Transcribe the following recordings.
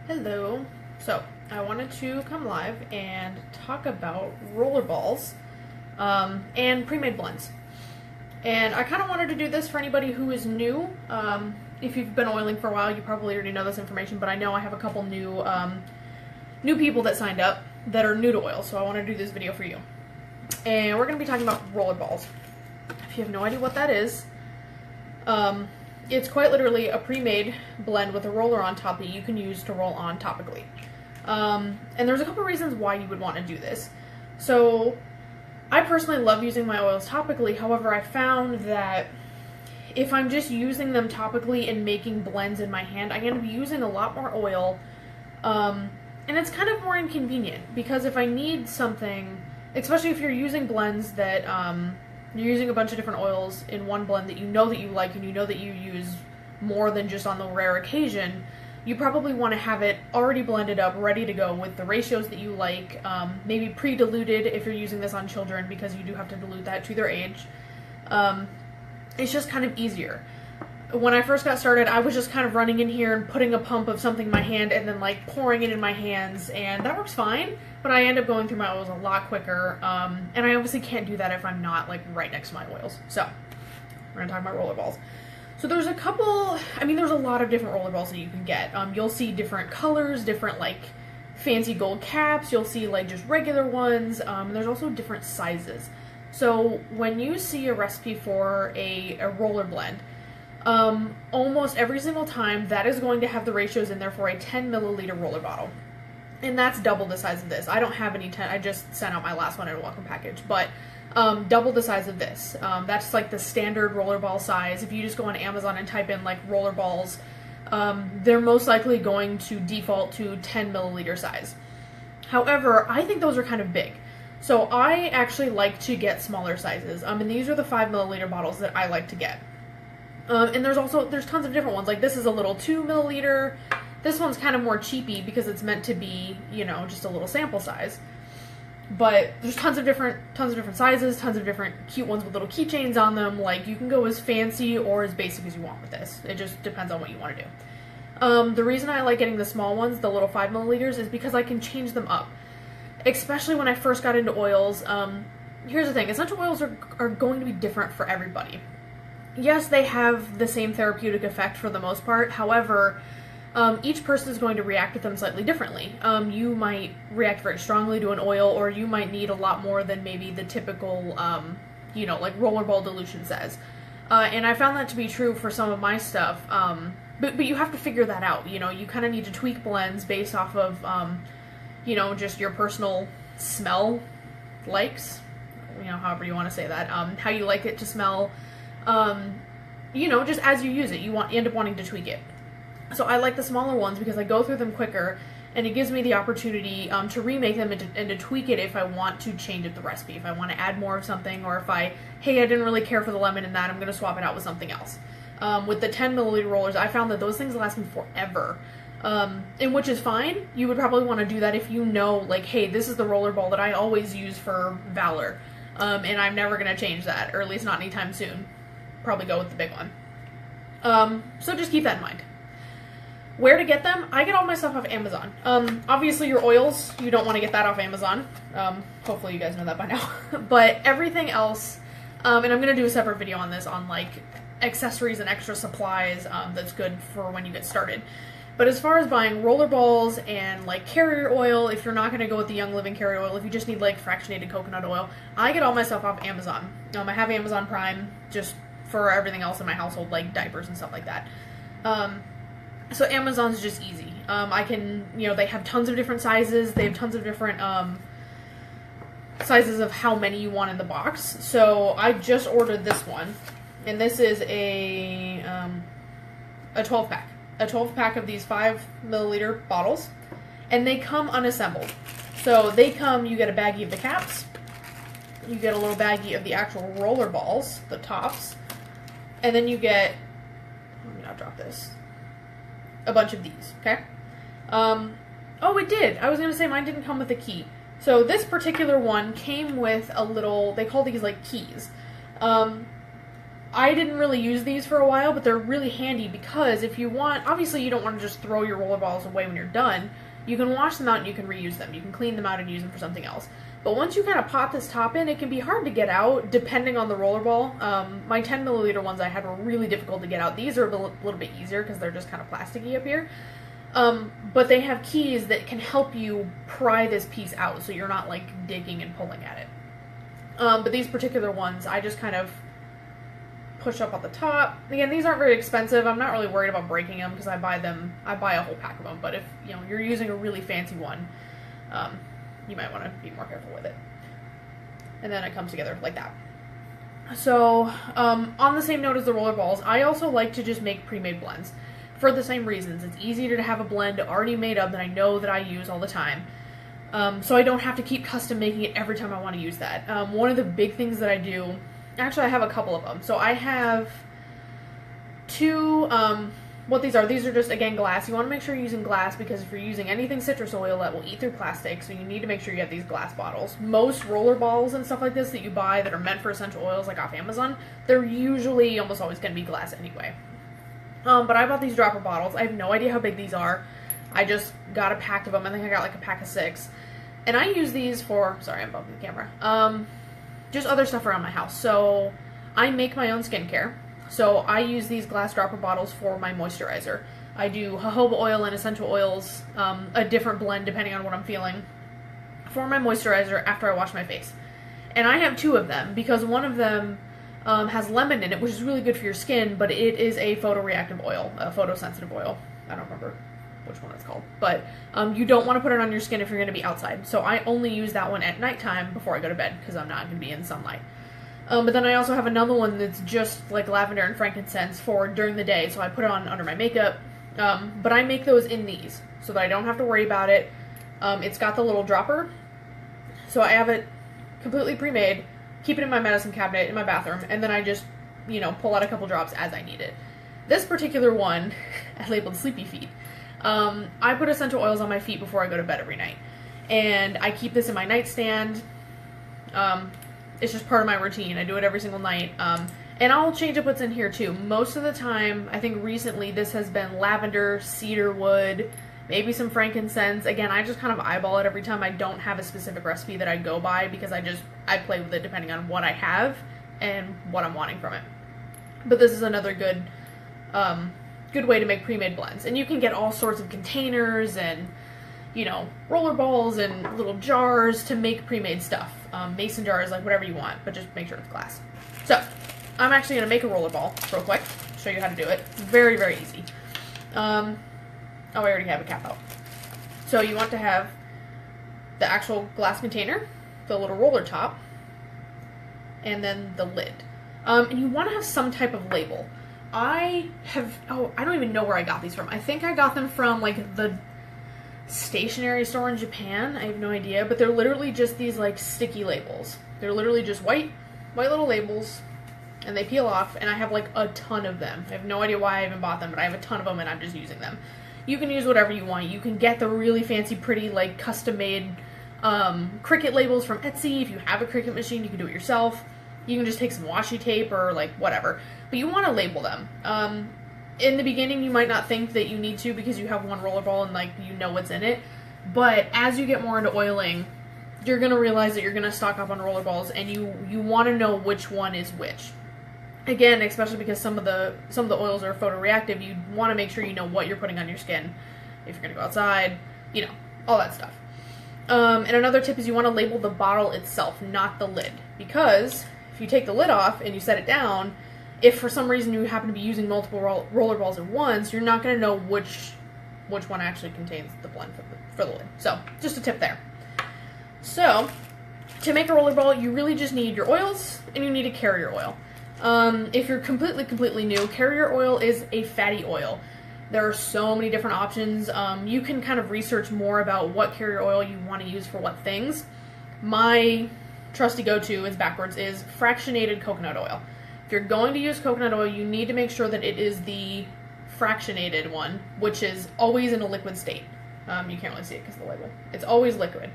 Hello. So, I wanted to come live and talk about rollerballs and pre-made blends. And I kind of wanted to do this for anybody who is new. If you've been oiling for a while, you probably already know this information, but I know I have a couple new people that signed up that are new to oil, so I want to do this video for you. And we're going to be talking about rollerballs. If you have no idea what that is, it's quite literally a pre-made blend with a roller on top that you can use to roll on topically. And there's a couple reasons why you would want to do this. So, I personally love using my oils topically, however I found that if I'm just using them topically and making blends in my hand, I end up using a lot more oil, and it's kind of more inconvenient, because if I need something, especially if you're using blends that, you're using a bunch of different oils in one blend that you like and you know that you use more than just on the rare occasion, you probably want to have it already blended up, ready to go with the ratios that you like, maybe pre-diluted if you're using this on children, because you do have to dilute that to their age. It's just kind of easier. When I first got started, I was just kind of running in here and putting a pump of something in my hand and then like pouring it in my hands, and that works fine, but I end up going through my oils a lot quicker, and I obviously can't do that if I'm not like right next to my oils. So, we're going to talk about rollerballs. So there's a couple, there's a lot of different rollerballs that you can get. You'll see different colors, different like fancy gold caps, you'll see like just regular ones, and there's also different sizes. So when you see a recipe for a roller blend, almost every single time that is going to have the ratios in there for a 10 milliliter roller bottle. And that's double the size of this. I don't have any 10, I just sent out my last one in a welcome package, but double the size of this. That's like the standard rollerball size. If you just go on Amazon and type in like rollerballs, they're most likely going to default to 10 milliliter size. However, I think those are kind of big. So I actually like to get smaller sizes. And these are the 5 milliliter bottles that I like to get. And there's tons of different ones. Like this is a little 2 milliliter. This one's kind of more cheapy because it's meant to be, just a little sample size. But there's tons of different sizes, tons of different cute ones with little keychains on them. Like you can go as fancy or as basic as you want with this. It just depends on what you want to do. The reason I like getting the small ones, the little 5 milliliters, is because I can change them up. Especially when I first got into oils. Here's the thing, essential oils are going to be different for everybody. Yes, they have the same therapeutic effect for the most part. However, each person is going to react with them slightly differently. You might react very strongly to an oil, or you might need a lot more than maybe the typical, like rollerball dilution says. And I found that to be true for some of my stuff. But you have to figure that out. You kind of need to tweak blends based off of, just your personal smell likes. However you want to say that. How you like it to smell. Just as you use it, you end up wanting to tweak it. So I like the smaller ones because I go through them quicker, and it gives me the opportunity to remake them and to tweak it if I want to change up the recipe. If I want to add more of something, or if I didn't really care for the lemon in that, I'm going to swap it out with something else. With the 10 milliliter rollers, I found that those things last me forever. And which is fine. You would probably want to do that if you know, like, hey, this is the roller ball that I always use for Valor. And I'm never going to change that, or at least not anytime soon. Probably go with the big one. So just keep that in mind. Where to get them? I get all my stuff off Amazon. Obviously your oils, you don't want to get that off Amazon. Hopefully you guys know that by now. But everything else, and I'm going to do a separate video on this, on like accessories and extra supplies that's good for when you get started. But as far as buying roller balls and like carrier oil, if you're not going to go with the Young Living carrier oil, if you just need like fractionated coconut oil, I get all my stuff off Amazon. I have Amazon Prime just for everything else in my household, like diapers and stuff like that. So Amazon's just easy. I can, they have tons of different sizes. They have tons of different sizes of how many you want in the box. So I just ordered this one, and this is a 12 pack. A 12 pack of these 5 milliliter bottles, and they come unassembled. So you get a baggie of the caps, you get a little baggie of the actual roller balls, the tops, and then you get, let me not drop this, a bunch of these, okay? Oh, it did. I was going to say mine didn't come with a key. So this particular one came with a little, they call these like keys. I didn't really use these for a while, but they're really handy because if you want, obviously you don't want to just throw your roller balls away when you're done. You can wash them out and you can reuse them. You can clean them out and use them for something else. But once you kind of pop this top in, it can be hard to get out depending on the roller ball. My 10 milliliter ones I had were really difficult to get out. These are a little bit easier because they're just kind of plasticky up here. But they have keys that can help you pry this piece out so you're not like digging and pulling at it. But these particular ones, I just kind of push up on the top. Again, these aren't very expensive. I'm not really worried about breaking them because I buy a whole pack of them. But if you're using a really fancy one, you might want to be more careful with it. And then it comes together like that. So on the same note as the roller balls, I also like to just make pre-made blends for the same reasons. It's easier to have a blend already made up that I know that I use all the time. So I don't have to keep custom making it every time I want to use that. One of the big things that I do, actually I have a couple of them. So I have two, what these are just, again, glass. You want to make sure you're using glass because if you're using anything citrus oil, that will eat through plastic, so you need to make sure you have these glass bottles. Most roller balls and stuff like this that you buy that are meant for essential oils, like off Amazon, they're usually almost always going to be glass anyway. But I bought these dropper bottles. I have no idea how big these are. I just got a pack of them. I think I got like a pack of 6. And I use these for, sorry, I'm bumping the camera, just other stuff around my house. So I make my own skincare. So I use these glass dropper bottles for my moisturizer. I do jojoba oil and essential oils, a different blend depending on what I'm feeling, for my moisturizer after I wash my face. And I have 2 of them because one of them has lemon in it, which is really good for your skin, but it is a photoreactive oil, a photosensitive oil. I don't remember which one it's called. But you don't want to put it on your skin if you're going to be outside. So I only use that one at nighttime before I go to bed because I'm not going to be in sunlight. But then I also have another one that's just like lavender and frankincense for during the day, so I put it on under my makeup. But I make those in these so that I don't have to worry about it. It's got the little dropper, so I have it completely pre-made, keep it in my medicine cabinet in my bathroom, and then I just, pull out a couple drops as I need it. This particular one, I labeled Sleepy Feet. I put essential oils on my feet before I go to bed every night, and I keep this in my nightstand. It's just part of my routine. I do it every single night. And I'll change up what's in here too. Most of the time, I think recently this has been lavender, cedar wood, maybe some frankincense. Again, I just kind of eyeball it every time. I don't have a specific recipe that I go by because I play with it depending on what I have and what I'm wanting from it. But this is another good way to make pre-made blends. And you can get all sorts of containers and roller balls and little jars to make pre-made stuff. Mason jars, like whatever you want, but just make sure it's glass. So, I'm actually going to make a roller ball real quick, show you how to do it. Very, very easy. I already have a cap out. So you want to have the actual glass container, the little roller top, and then the lid. And you want to have some type of label. I don't even know where I got these from. I think I got them from like the stationery store in Japan. I have no idea, but they're literally just these like sticky labels. They're literally just white little labels, and they peel off, and I have like a ton of them. I have no idea why I even bought them, but I have a ton of them and I'm just using them. You can use whatever you want. You can get the really fancy, pretty, like custom made Cricut labels from Etsy. If you have a Cricut machine, you can do it yourself. You can just take some washi tape or like whatever, but you want to label them. In the beginning, you might not think that you need to because you have one roller ball and like what's in it. But as you get more into oiling, you're gonna realize that you're gonna stock up on roller balls, and you want to know which one is which. Again, especially because some of the oils are photoreactive, you want to make sure you know what you're putting on your skin if you're gonna go outside, all that stuff. And another tip is you want to label the bottle itself, not the lid, because if you take the lid off and you set it down, if for some reason you happen to be using multiple roller balls at once, you're not going to know which one actually contains the blend for the lid. So, just a tip there. So, to make a roller ball, you really just need your oils and you need a carrier oil. If you're completely new, carrier oil is a fatty oil. There are so many different options. You can kind of research more about what carrier oil you want to use for what things. My trusty go-to is fractionated coconut oil. If you're going to use coconut oil, you need to make sure that it is the fractionated one, which is always in a liquid state. You can't really see it because of the label. It's always liquid.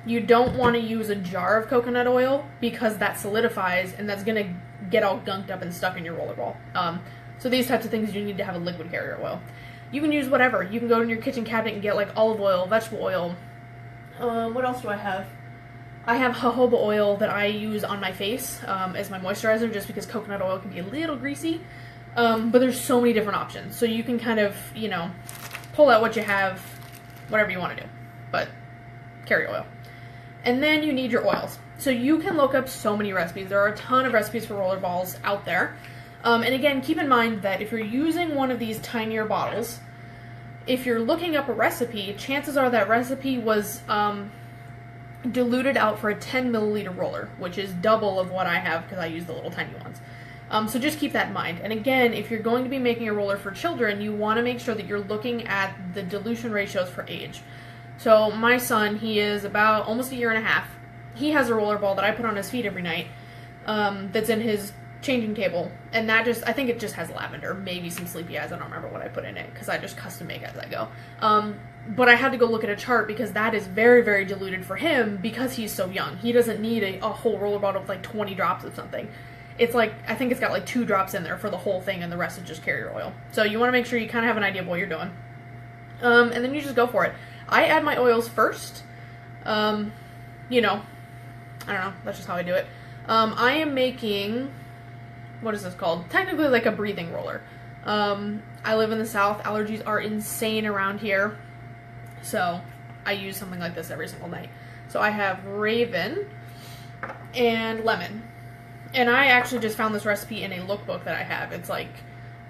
You don't want to use a jar of coconut oil because that solidifies and that's going to get all gunked up and stuck in your rollerball. So these types of things, you need to have a liquid carrier oil. You can use whatever. You can go in your kitchen cabinet and get like olive oil, vegetable oil. What else do I have? I have jojoba oil that I use on my face as my moisturizer, just because coconut oil can be a little greasy. But there's so many different options. So you can kind of, you know, pull out what you have, whatever you want to do. But carrier oil. And then you need your oils. So you can look up so many recipes. There are a ton of recipes for rollerballs out there. And again, keep in mind that if you're using one of these tinier bottles, if you're looking up a recipe, chances are that recipe was diluted out for a 10 milliliter roller, which is double of what I have because I use the little tiny ones. So just keep that in mind. And again, if you're going to be making a roller for children, you want to make sure that you're looking at the dilution ratios for age. So my son, he is about almost a year and a half. He has a rollerball that I put on his feet every night that's in his changing table, and that just, I think it just has lavender, maybe some sleepy eyes. I don't remember what I put in it because I just custom make as I go. But I had to go look at a chart because that is very, very diluted for him because he's so young. He doesn't need a whole roller bottle with like 20 drops of something. It's like, I think it's got like 2 drops in there for the whole thing, and the rest is just carrier oil. So you want to make sure you kind of have an idea of what you're doing. And then you just go for it. I add my oils first. You know, I don't know, that's just how I do it. I am making, what is this called? Technically like a breathing roller. I live in the South. Allergies are insane around here. So I use something like this every single night. So I have Raven and lemon. And I actually just found this recipe in a lookbook that I have. It's like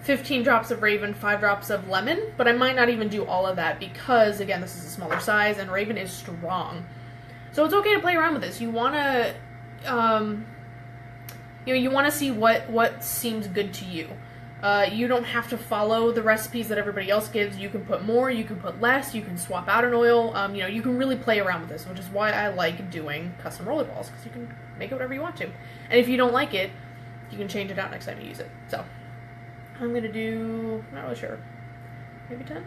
15 drops of Raven, 5 drops of lemon, but I might not even do all of that because, again, this is a smaller size and Raven is strong. So it's okay to play around with this. You want to, you want to see what seems good to you. You don't have to follow the recipes that everybody else gives. You can put more, you can put less, you can swap out an oil. You can really play around with this, which is why I like doing custom rollerballs, because you can make it whatever you want to. And if you don't like it, you can change it out next time you use it. So I'm going to do, not really sure, maybe 10?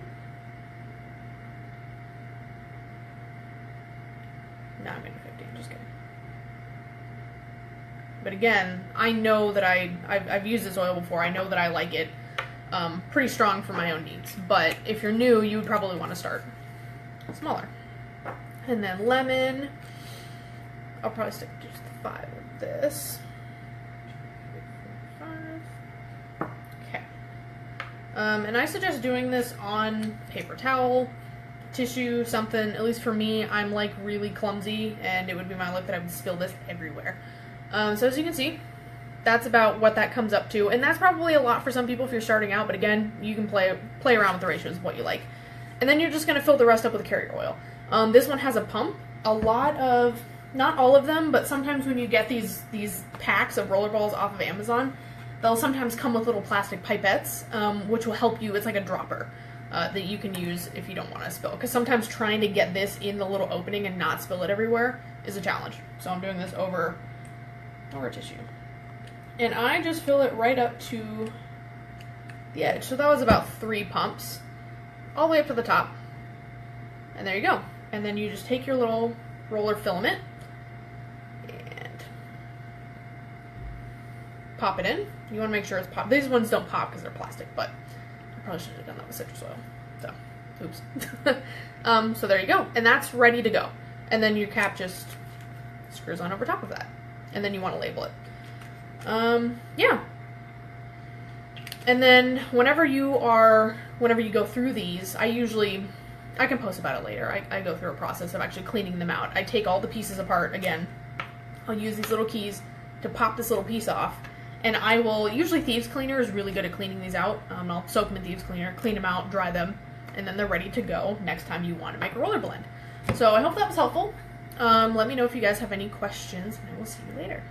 No, I'm going to do 15, just kidding. But again, I know that I've used this oil before. I know that I like it pretty strong for my own needs. But if you're new, you would probably want to start smaller. And then lemon. I'll probably stick to just 5 of this. 5. Okay. And I suggest doing this on paper towel, tissue, something. At least for me, I'm like really clumsy, and it would be my luck that I would spill this everywhere. So as you can see, that's about what that comes up to, and that's probably a lot for some people if you're starting out, but again, you can play around with the ratios of what you like. And then you're just going to fill the rest up with carrier oil. This one has a pump. A lot of, not all of them, but sometimes when you get these packs of rollerballs off of Amazon, they'll sometimes come with little plastic pipettes, which will help you. It's like a dropper that you can use if you don't want to spill, because sometimes trying to get this in the little opening and not spill it everywhere is a challenge. So I'm doing this over tissue. And I just fill it right up to the edge. So that was about 3 pumps, all the way up to the top. And there you go. And then you just take your little roller filament and pop it in. You want to make sure it's popped. These ones don't pop because they're plastic, but I probably should have done that with citrus oil. So, oops. So there you go. And that's ready to go. And then your cap just screws on over top of that. And then you want to label it. Yeah. And then whenever you go through these, I can post about it later. I go through a process of actually cleaning them out. I take all the pieces apart again. I'll use these little keys to pop this little piece off. And I will, usually Thieves Cleaner is really good at cleaning these out. I'll soak them in Thieves Cleaner, clean them out, dry them, and then they're ready to go next time you want to make a roller blend. So I hope that was helpful. Let me know if you guys have any questions, and I will see you later.